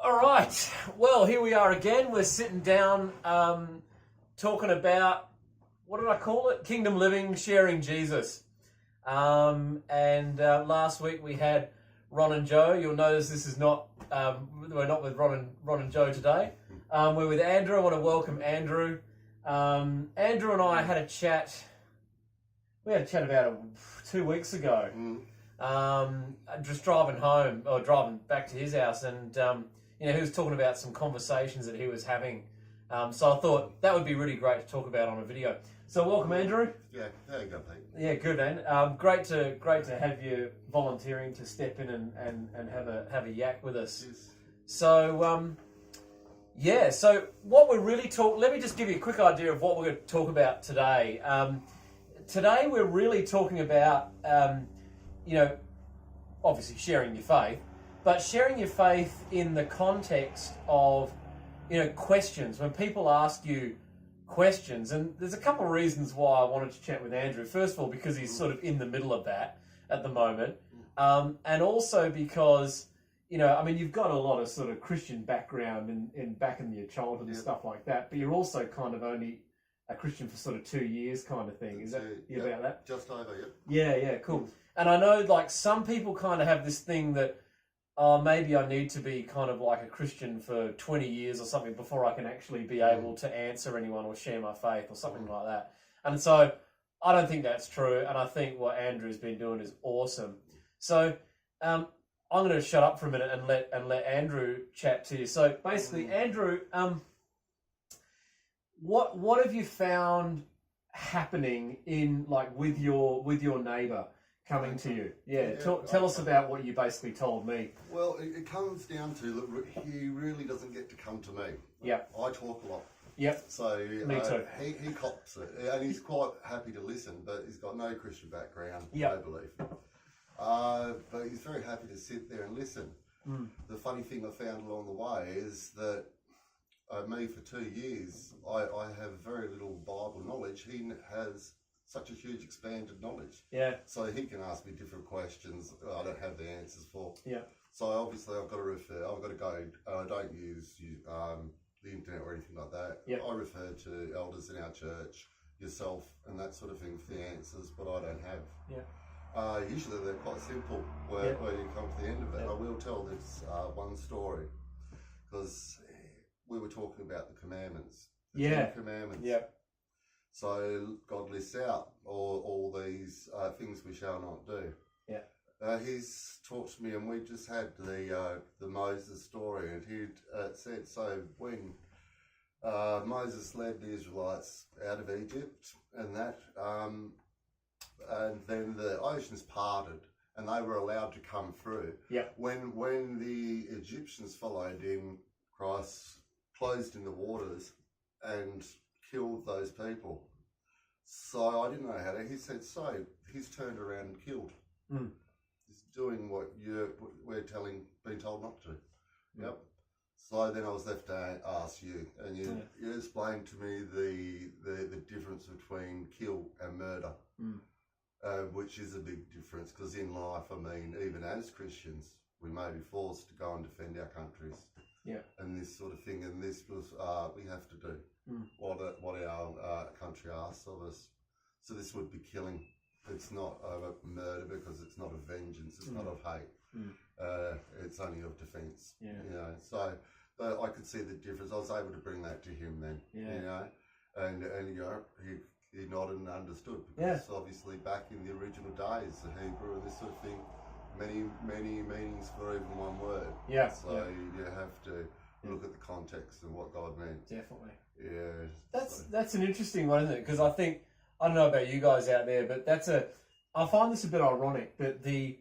All right. Well, here we are again. We're sitting down talking about, what did I call it? Kingdom living, sharing Jesus. Last week we had Ron and Joe. You'll notice this is not, we're not with Ron and Joe today. We're with Andrew. I want to welcome Andrew. Andrew and I had a chat. We had a chat about it 2 weeks ago. Just driving home, or driving back to his house, and he was talking about some conversations that he was having. So I thought that would be really great to talk about on a video. So welcome, Andrew. Yeah, there you go, Pete. Yeah, good, man. Great to have you volunteering to step in and have a yak with us. Yes. So so what we're really let me just give you a quick idea of what we're going to talk about today. Today we're really talking about obviously sharing your faith, but sharing your faith in the context of, questions. When people ask you questions, and there's a couple of reasons why I wanted to chat with Andrew. First of all, because he's sort of in the middle of that at the moment, and also because, you've got a lot of sort of Christian background back in your childhood and stuff like that, but you're also kind of only a Christian for sort of 2 years kind of thing. Is that about that? Just over, yeah. Yeah, cool. And I know, like, some people kind of have this thing that, maybe I need to be kind of like a Christian for 20 years or something before I can actually be able to answer anyone or share my faith or something like that. And so I don't think that's true. And I think what Andrew's been doing is awesome. So I'm going to shut up for a minute and let Andrew chat to you. So basically, Andrew, what have you found happening in, like, with your neighbour coming to you? Tell us about what you basically told me. Well, it comes down to, look, he really doesn't get to come to me. Yeah. I talk a lot. Yep. So me too. He cops it, and he's quite happy to listen, but he's got no Christian background, no belief. But he's very happy to sit there and listen. The funny thing I found along the way is that me, for 2 years, I have very little Bible knowledge. He has such a huge expanded knowledge. Yeah. So he can ask me different questions I don't have the answers for. Yeah. So obviously I've got to refer, I've got to go, I don't use the internet or anything like that. Yeah. I refer to elders in our church, yourself, and that sort of thing for the answers, but I don't have. Yeah. Usually they're quite simple where you come to the end of it. Yeah. I will tell this one story, because we were talking about the commandments. The 10 commandments. Yeah. So God lists out all these things we shall not do. Yeah. He's talked to me, and we just had the Moses story, and he said, so when Moses led the Israelites out of Egypt, and then the oceans parted, and they were allowed to come through. Yeah. When the Egyptians followed him, Christ closed in the waters and killed those people. So I didn't know how to. He said, so he's turned around and killed. He's doing what we're being told not to. Yep. So then I was left to ask you, and you explained to me the difference between kill and murder, which is a big difference, because in life, even as Christians, we may be forced to go and defend our countries. Yeah. And this sort of thing, and this was we have to do what our country asks of us. So this would be killing. It's not of murder, because it's not of vengeance. It's not of hate. It's only of defence. Yeah. So I could see the difference. I was able to bring that to him then. Yeah. And he nodded and understood, because obviously back in the original days, the Hebrew and this sort of thing, many meanings for even one word. Yeah. So you have to look at the context and what God meant. Definitely. Yeah. That's an interesting one, isn't it? Because I think, I don't know about you guys out there, but I find this a bit ironic that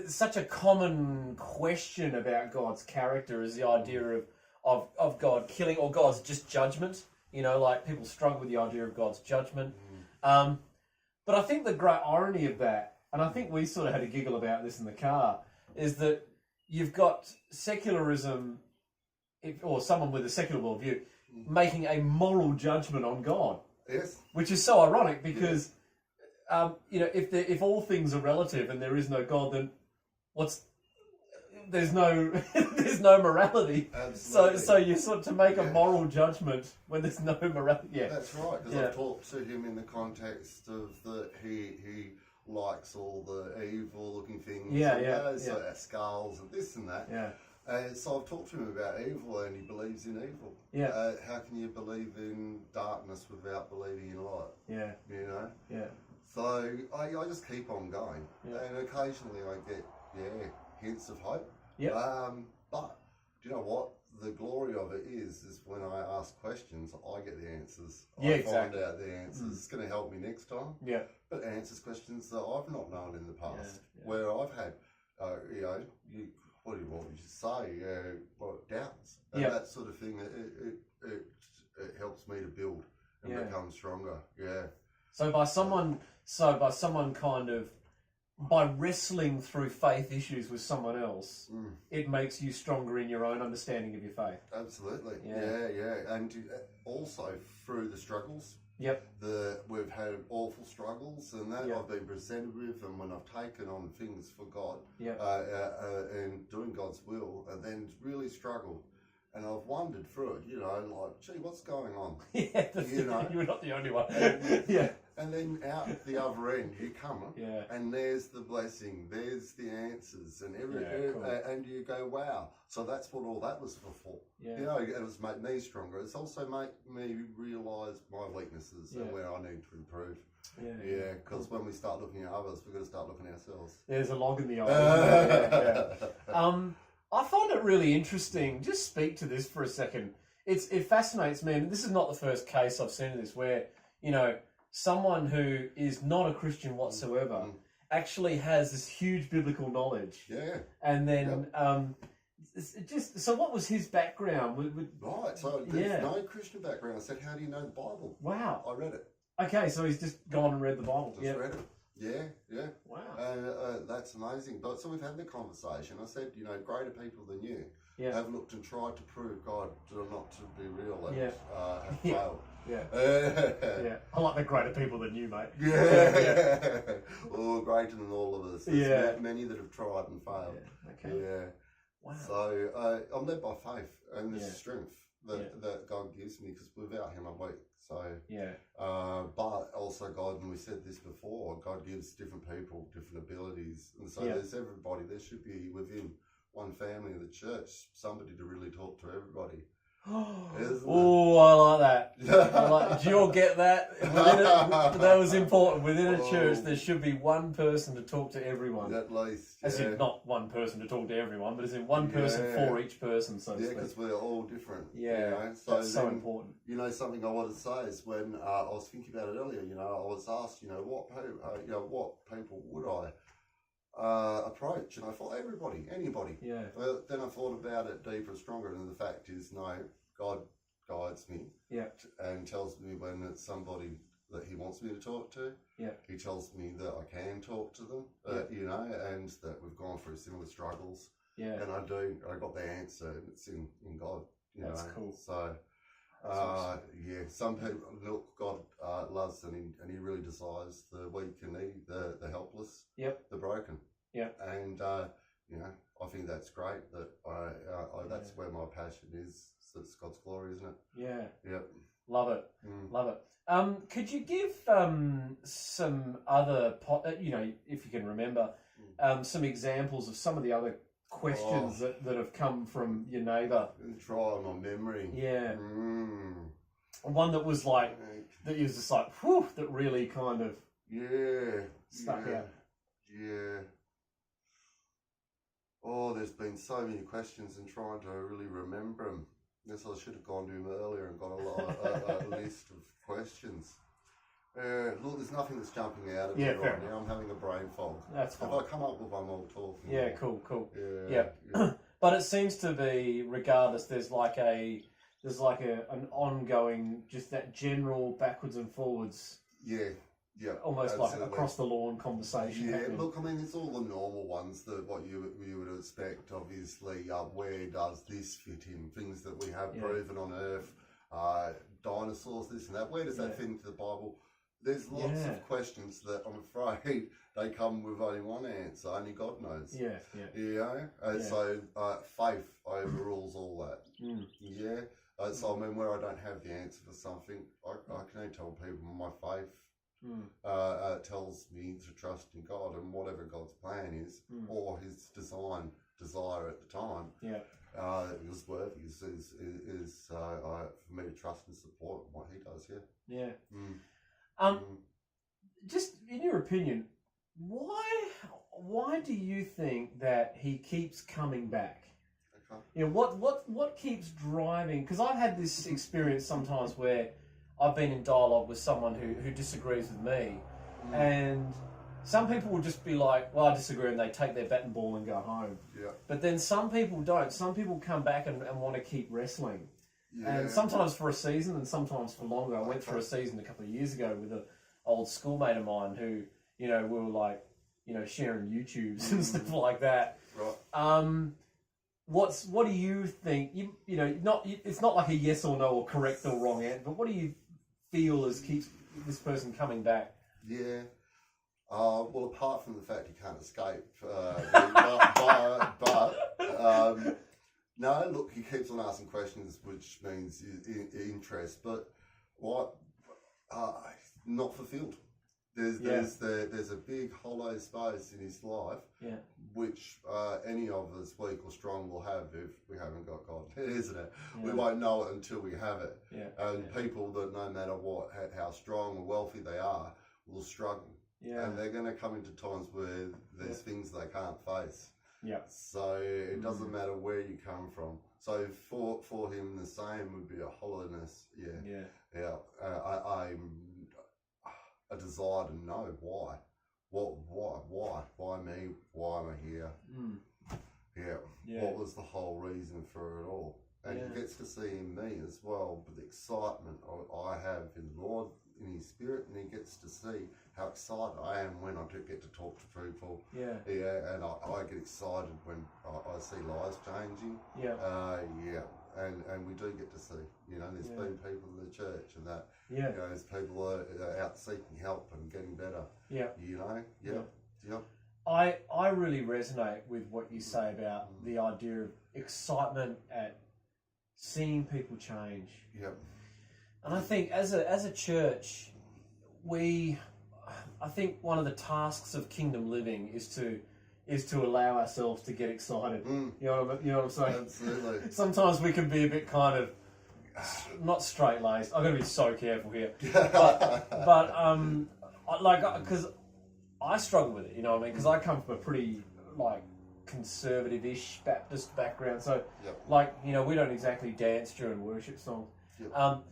such a common question about God's character is the idea of God killing, or God's just judgment. Like, people struggle with the idea of God's judgment. But I think the great irony of that, and I think we sort of had a giggle about this in the car, is that you've got secularism, or someone with a secular worldview, making a moral judgment on God. Yes. Which is so ironic, because, if all things are relative and there is no God, then there's no there's no morality. Absolutely. So you sort of to make a moral judgment when there's no morality. Yeah, that's right. Because I've talked to him in the context of that he likes all the evil-looking things. Skulls and this and that. Yeah. So I've talked to him about evil, and he believes in evil. Yeah. How can you believe in darkness without believing in light? Yeah. You know. Yeah. So I just keep on going, and occasionally I get hints of hope. Yeah. But do you know what? The glory of it is when I ask questions, I get the answers. I find out the answers. It's going to help me next time. Yeah. But answers questions that I've not known in the past, where I've had, what do you want me to say? Doubts and that sort of thing. It helps me to build and become stronger. Yeah. So by someone kind of, by wrestling through faith issues with someone else, it makes you stronger in your own understanding of your faith. Absolutely. Yeah. And also through the struggles. Yep. We've had awful struggles, and that I've been presented with, and when I've taken on things for God, and doing God's will, and then really struggled. And I've wondered through it, like, gee, what's going on? You're not the only one. And then out the other end, you come, and there's the blessing, there's the answers, and and you go, wow. So that's what all that was for. It was make me stronger. It's also make me realise my weaknesses and where I need to improve. Because when we start looking at others, we've got to start looking at ourselves. There's a log in the eye. I find it really interesting. Just speak to this for a second. It fascinates me, and this is not the first case I've seen of this, where someone who is not a Christian whatsoever actually has this huge biblical knowledge. Yeah. And then so what was his background? Right. So there's no Christian background. I said, how do you know the Bible? Wow. I read it. Okay, so he's just gone and read the Bible. Just read it. Yeah. Wow. That's amazing. But so we've had the conversation. I said, greater people than you have looked and tried to prove God not to be real and have failed. Yeah. I like the greater people than you, mate. Or greater than all of us. There's many that have tried and failed. Okay. Wow. So I'm led by faith and this strength that God gives me, because without Him I'm weak. So but also God, and we said this before, God gives different people different abilities, and so there's everybody. There should be within one family of the church somebody to really talk to everybody. Oh, I like that. Did you all get that? That was important. Within a church, there should be one person to talk to everyone. At least. As in, not one person to talk to everyone, but as in one person for each person, so to speak. because we're all different. So that's so important. Something I wanted to say is when I was thinking about it earlier, I was asked, what people would I approach, and I thought anybody. Well, then I thought about it deeper and stronger, and the fact is, no, God guides me. And tells me when it's somebody that He wants me to talk to. He tells me that I can talk to them. And that we've gone through similar struggles. And I got the answer, and it's in God. That's cool. So. Some people look. God loves and He really desires the weak and the helpless, the broken, and I think that's great. That that's where my passion is. So it's God's glory, isn't it? Love it, love it. Could you give some other, if you can remember, some examples of some of the other questions that have come from your neighbour? Try my memory. One that was like, that was just like, whew, that really kind of stuck out. Oh, there's been so many questions, and trying to really remember them. Guess I should have gone to him earlier and got a list of questions. Look, there's nothing that's jumping out at me right now. I'm having a brain fog. That's fine. If I come up with one while talking. Cool. But it seems to be, regardless, there's like an ongoing, just that general backwards and forwards. Almost absolutely. Like across the lawn conversation. Look, I mean, it's all the normal ones that what you would expect. Obviously, where does this fit in? Things that we have proven on Earth, dinosaurs, this and that. Where does that fit into the Bible? There's lots of questions that I'm afraid they come with only one answer. Only God knows. Yeah. So faith overrules all that. Yeah. So I mean, where I don't have the answer for something, I can only tell people my faith tells me to trust in God and whatever God's plan is or His desire at the time. Is worthy is for me to trust and support what He does. Just in your opinion, why do you think that He keeps coming back? You know, what keeps driving? Because I've had this experience sometimes where I've been in dialogue with someone who disagrees with me, and some people will just be like, well, I disagree, and they take their bat and ball and go home. But then some people don't. Some people come back and want to keep wrestling. And sometimes for a season and sometimes for longer. I went through a season a couple of years ago with an old schoolmate of mine who, you know, we were like, you know, sharing YouTubes and stuff like that. What do you think? You know, it's not like a yes or no or correct or wrong answer, but what do you feel keeps this person coming back? Well, apart from the fact he can't escape, no, look, he keeps on asking questions, which means interest, but what not fulfilled. There's a big hollow space in his life, which any of us, weak or strong, will have if we haven't got God, isn't it? We won't know it until we have it. And people that, no matter what, how strong or wealthy they are, will struggle. And they're going to come into times where there's things they can't face. So it doesn't matter where you come from. So for him, the same would be a hollowness. A desire to know why. Why me? Why am I here? What was the whole reason for it all? And he gets to see in me as well, but the excitement I have in the Lord, in His Spirit, and he gets to see how excited I am when I do get to talk to people. And I get excited when I see lives changing. And we do get to see, you know, there's been people in the church and that, you know, there's people that are out seeking help and getting better. You know, I really resonate with what you say about the idea of excitement at seeing people change. And I think as a church, I think one of the tasks of kingdom living is to allow ourselves to get excited. You know what I'm saying? Absolutely. Sometimes we can be a bit kind of not straight-laced. I'm going to be so careful here, but because I struggle with it. You know what I mean? Because I come from a pretty conservative-ish Baptist background, so you know, we don't exactly dance during worship songs. But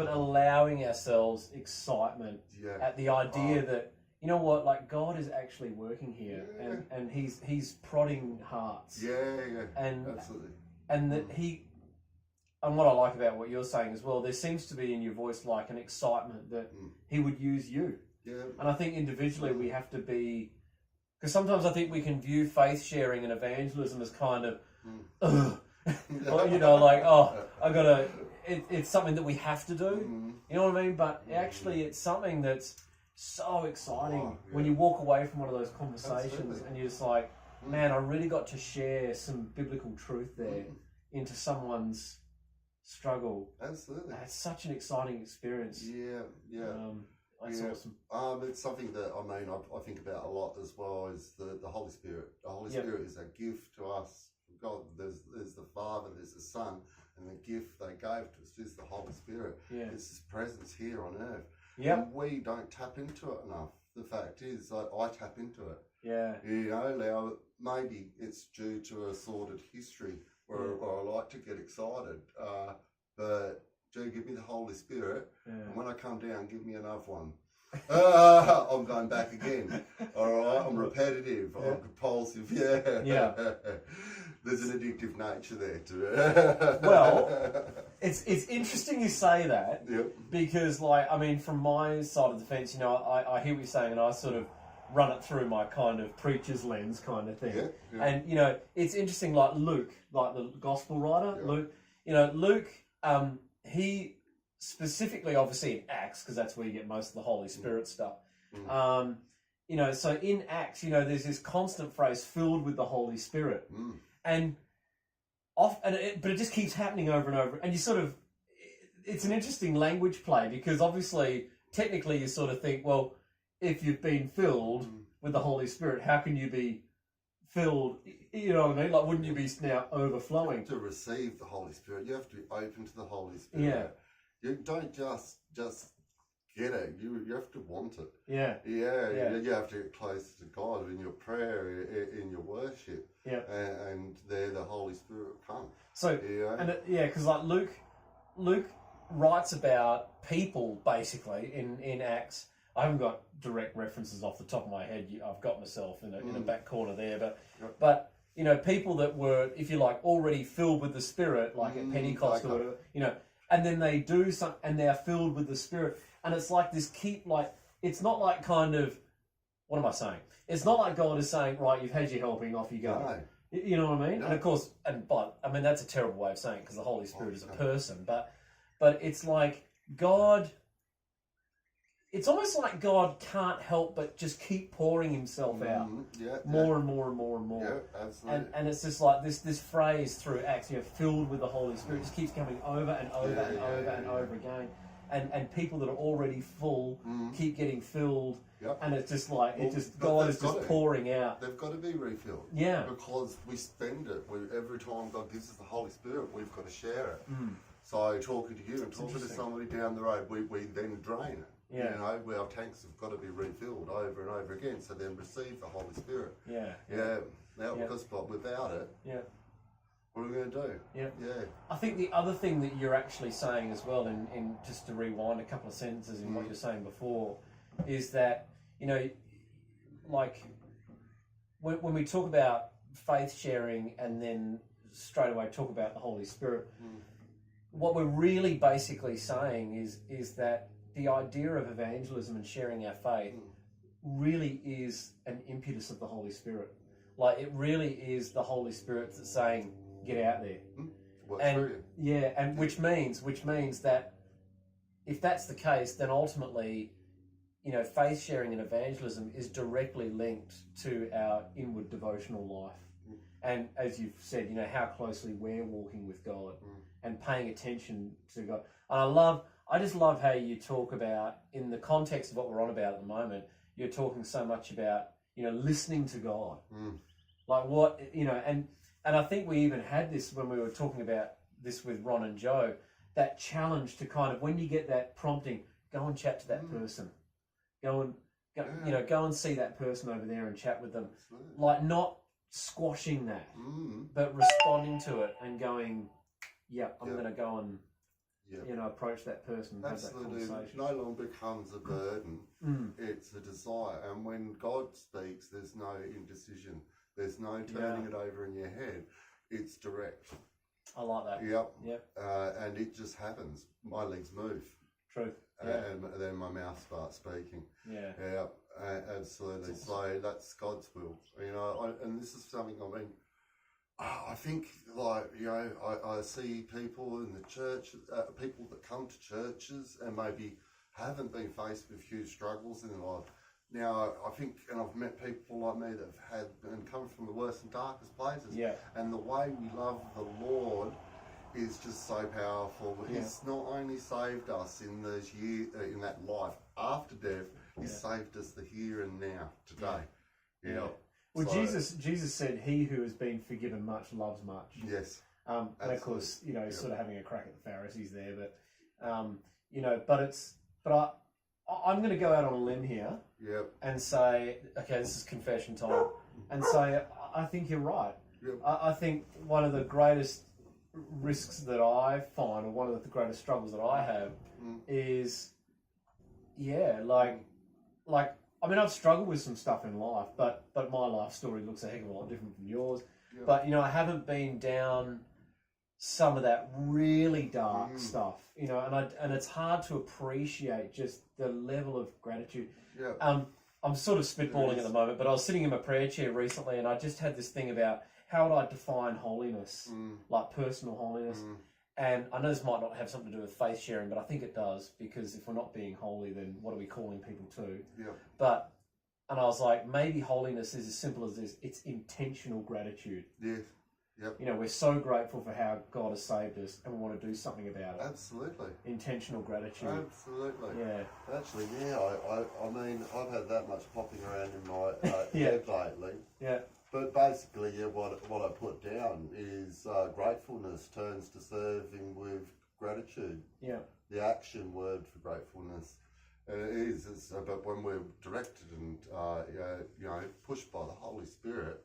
allowing ourselves excitement at the idea that, you know what, like God is actually working here, and he's prodding hearts. And absolutely. And that and what I like about what you're saying as well, there seems to be in your voice like an excitement that He would use you. And I think individually we have to be, because sometimes I think we can view faith sharing and evangelism as kind of, you know, like, it's something that we have to do. You know what I mean? But actually it's something that's so exciting when you walk away from one of those conversations and you're just like, man, I really got to share some biblical truth there into someone's struggle. Absolutely. It's such an exciting experience. That's awesome. It's something that, I mean, I think about a lot as well, is the Holy Spirit. The Holy Spirit is a gift to us from God. There's the Father, there's the Son, and the gift they gave to us is the Holy Spirit. It's His presence here on earth. And we don't tap into it enough. The fact is, I tap into it. You know, now, maybe it's due to a sordid history where I like to get excited. But give me the Holy Spirit, and when I come down, give me another one. I'm going back again. All right, I'm repetitive. I'm compulsive. There's an addictive nature there to it. Well, it's interesting you say that because, like, I mean, from my side of the fence, you know, I hear what you're saying, and I sort of run it through my kind of preacher's lens kind of thing. And you know, it's interesting, like Luke, like the gospel writer, Luke. You know, Luke. He specifically, obviously, in Acts, because that's where you get most of the Holy Spirit stuff. So in Acts, there's this constant phrase, filled with the Holy Spirit. And but it just keeps happening over and over. And you sort of, it's an interesting language play, because obviously, technically, you sort of think, well, if you've been filled with the Holy Spirit, how can you be filled? You know what I mean? Like, wouldn't you be now overflowing? To receive the Holy Spirit, you have to be open to the Holy Spirit. You don't just get it. You have to want it. You have to get close to God in your prayer, in your worship. And there the Holy Spirit will come. So, because like Luke writes about people basically in Acts. I haven't got direct references off the top of my head. I've got myself in a back corner there, but people that were, if you like, already filled with the Spirit, like at Pentecost or whatever, and then they do some, and they're filled with the Spirit, and it's like this it's not like kind of, what am I saying? It's not like God is saying, right, you've had your helping, off you go. No. You know what I mean? No. And of course, that's a terrible way of saying it, because the Holy Spirit is a person, but it's like God. It's almost like God can't help but just keep pouring himself out more and more and more and more. Yeah, absolutely. And it's just like this phrase through Acts, filled with the Holy Spirit, just keeps coming over and over and over again. And people that are already full keep getting filled. Yep. And it's just like, God is just pouring out. They've got to be refilled. Yeah. Because we spend it. Every time God gives us the Holy Spirit, we've got to share it. So talking to you and talking to somebody down the road, we then drain it. Our tanks have got to be refilled over and over again, so then receive the Holy Spirit. Because without it, what are we going to do? I think the other thing that you're actually saying as well, in just to rewind a couple of sentences in what you're saying before, is that, like, when we talk about faith sharing and then straight away talk about the Holy Spirit, what we're really basically saying is that the idea of evangelism and sharing our faith really is an impetus of the Holy Spirit. Like, it really is the Holy Spirit that's saying, get out there. Which means that if that's the case, then ultimately, faith sharing and evangelism is directly linked to our inward devotional life. And as you've said, how closely we're walking with God and paying attention to God. And I just love how you talk about, in the context of what we're on about at the moment, you're talking so much about, listening to God. Like what, and I think we even had this when we were talking about this with Ron and Joe, that challenge to kind of, when you get that prompting, go and chat to that person. Go and see that person over there and chat with them. Absolutely. Like, not squashing that, but responding to it and going, I'm going to go and approach that person and have that conversation. It no longer becomes a burden. It's a desire. And when God speaks, there's no indecision. There's no turning it over in your head. It's direct. I like that. Yep. And it just happens. My legs move. True. And then my mouth starts speaking. Yeah. Absolutely. So that's God's will. And this is something, I think, I see people in the church, people that come to churches and maybe haven't been faced with huge struggles in their life. Now, I think, and I've met people like me that have had and come from the worst and darkest places. Yeah. And the way we love the Lord is just so powerful. Yeah. He's not only saved us in those years, in that life after death, He's saved us the here and now, today. Yeah. Well, so, Jesus said, "He who has been forgiven much loves much." Yes. And of course, he's sort of having a crack at the Pharisees there, but I'm going to go out on a limb here. Yep. And say, okay, this is confession time, and say, I think you're right. Yep. I think one of the greatest risks that I find, or one of the greatest struggles that I have, is, I've struggled with some stuff in life, but my life story looks a heck of a lot different from yours. Yep. But I haven't been down some of that really dark stuff, and it's hard to appreciate just the level of gratitude. Yeah. I'm sort of spitballing at the moment, but I was sitting in my prayer chair recently, and I just had this thing about how would I define holiness, like personal holiness, And I know this might not have something to do with faith sharing, but I think it does, because if we're not being holy, then what are we calling people to? Yeah. And I was like, maybe holiness is as simple as this. It's intentional gratitude. Yes. Yep. You know, we're so grateful for how God has saved us, and we want to do something about it. Absolutely. Intentional gratitude. Absolutely. Yeah. Actually, yeah, I mean, I've had that much popping around in my head lately. Yeah. But basically, yeah, what I put down is gratefulness turns to serving with gratitude. Yeah. The action word for gratefulness. And it is, but when we're directed and pushed by the Holy Spirit,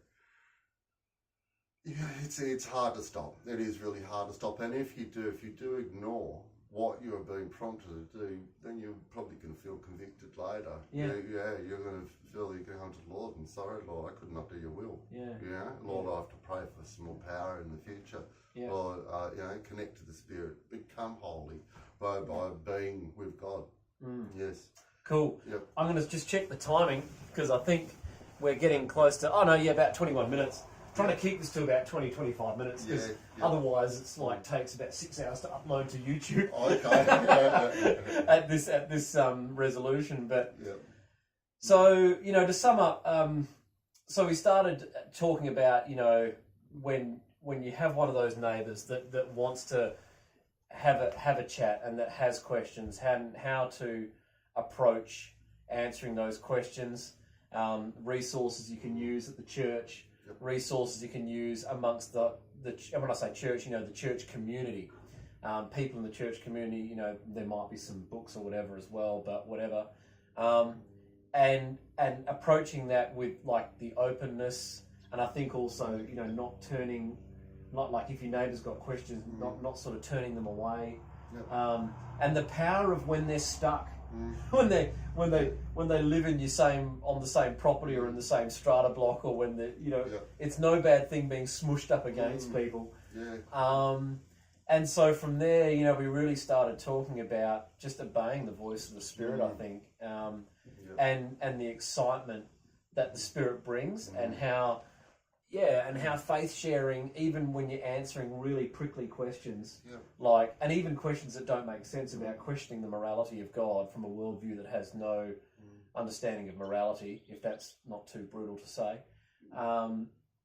yeah, it's hard to stop. It is really hard to stop. And if you do ignore what you are being prompted to do, then you're probably going to feel convicted later. Yeah. You're going to feel you're going to the Lord and sorry, Lord, I could not do your will. Yeah. Lord, I have to pray for some more power in the future. Yeah. Lord, connect to the Spirit, become holy by being with God. Yes. Cool. Yep. I'm going to just check the timing, because I think we're getting close to, about 21 minutes. Trying to keep this to about 20-25 minutes, because otherwise it's like takes about 6 hours to upload to YouTube. Okay. at this resolution, but so to sum up, so we started talking about when you have one of those neighbours that wants to have a chat and that has questions, how to approach answering those questions, resources you can use at the church. Resources you can use amongst the and when I say church, the church community, people in the church community. There might be some books or whatever as well, but whatever, and approaching that with like the openness, and I think also not like if your neighbour's got questions, not sort of turning them away, and the power of when they're stuck. When they live on the same property or in the same strata block, or when it's no bad thing being smushed up against people. And so from there, we really started talking about just obeying the voice of the Spirit, I think, and the excitement that the Spirit brings, and how faith sharing, even when you're answering really prickly questions, and even questions that don't make sense, about questioning the morality of God from a worldview that has no understanding of morality, if that's not too brutal to say,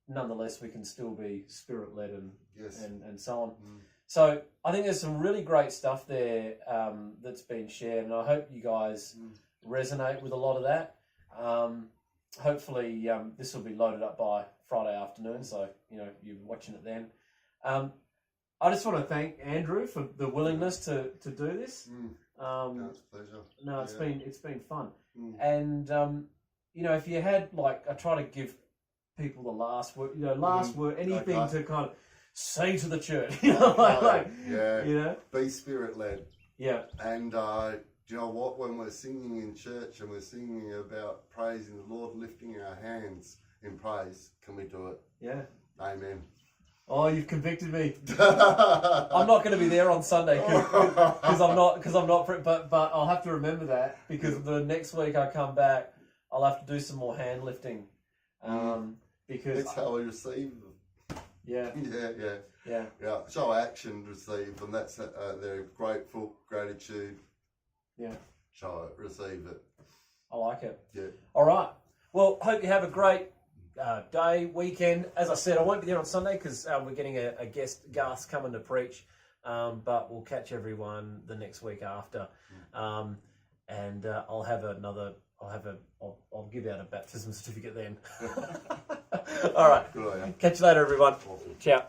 nonetheless we can still be Spirit-led and so on. So I think there's some really great stuff there that's been shared, and I hope you guys resonate with a lot of that. Hopefully this will be loaded up by Friday afternoon, so you're watching it then. I just want to thank Andrew for the willingness to do this. No, it's a pleasure. No, it's been fun. And if you had I try to give people the last word, word, anything to kind of say to the church, be Spirit-led. Yeah. And you know what? When we're singing in church and we're singing about praising the Lord, lifting our hands in praise, can we do it? Yeah. Amen. Oh, you've convicted me. I'm not going to be there on Sunday because I'm not. But I'll have to remember that, because the next week I come back, I'll have to do some more hand lifting. Because that's how we receive them. Yeah. Yeah. Show action, receive them. That's they're grateful, gratitude. Yeah. Show it, receive it. I like it. Yeah. All right. Well, hope you have a great day, weekend. As I said, I won't be there on Sunday because we're getting a guest, Garth, coming to preach. But we'll catch everyone the next week after. And I'll give out a baptism certificate then. All right. Good on you. Catch you later, everyone. Awesome. Ciao.